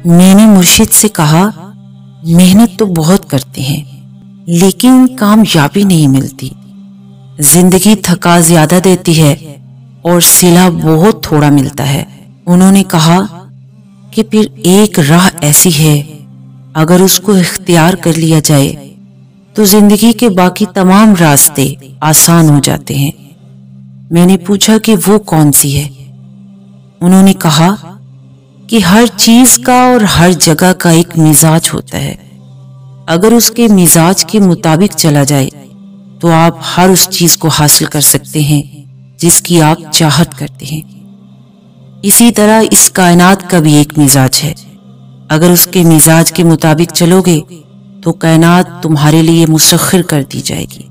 میں نے مرشد سے کہا محنت تو بہت کرتے ہیں لیکن کامیابی نہیں ملتی، زندگی تھکا زیادہ دیتی ہے اور صلہ بہت تھوڑا ملتا ہے۔ انہوں نے کہا کہ پھر ایک راہ ایسی ہے، اگر اس کو اختیار کر لیا جائے تو زندگی کے باقی تمام راستے آسان ہو جاتے ہیں۔ میں نے پوچھا کہ وہ کون سی ہے؟ انہوں نے کہا کہ ہر چیز کا اور ہر جگہ کا ایک مزاج ہوتا ہے، اگر اس کے مزاج کے مطابق چلا جائے تو آپ ہر اس چیز کو حاصل کر سکتے ہیں جس کی آپ چاہت کرتے ہیں۔ اسی طرح اس کائنات کا بھی ایک مزاج ہے، اگر اس کے مزاج کے مطابق چلو گے تو کائنات تمہارے لیے مسخر کر دی جائے گی۔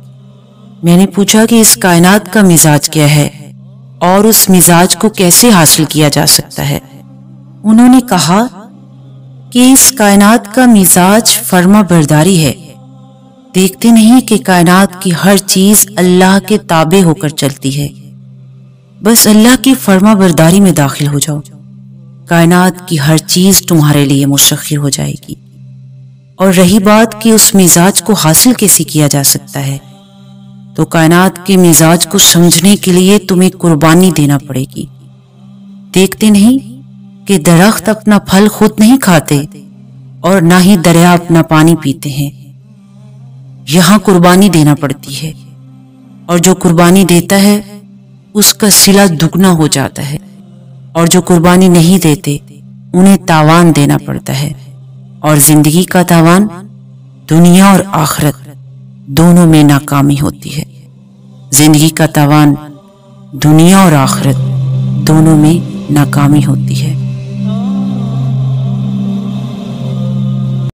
میں نے پوچھا کہ اس کائنات کا مزاج کیا ہے اور اس مزاج کو کیسے حاصل کیا جا سکتا ہے؟ انہوں نے کہا کہ اس کائنات کا مزاج فرما برداری ہے۔ دیکھتے نہیں کہ کائنات کی ہر چیز اللہ کے تابع ہو کر چلتی ہے، بس اللہ کی فرما برداری میں داخل ہو جاؤ، کائنات کی ہر چیز تمہارے لیے مسخر ہو جائے گی۔ اور رہی بات کہ اس مزاج کو حاصل کیسے کیا جا سکتا ہے، تو کائنات کے مزاج کو سمجھنے کے لیے تمہیں قربانی دینا پڑے گی۔ دیکھتے نہیں کہ درخت اپنا پھل خود نہیں کھاتے اور نہ ہی دریا اپنا پانی پیتے ہیں، یہاں قربانی دینا پڑتی ہے، اور جو قربانی دیتا ہے اس کا صلہ دگنا ہو جاتا ہے، اور جو قربانی نہیں دیتے انہیں تاوان دینا پڑتا ہے۔ اور زندگی کا تاوان دنیا اور آخرت دونوں میں ناکامی ہوتی ہے۔ زندگی کا تاوان دنیا اور آخرت دونوں میں ناکامی ہوتی ہے۔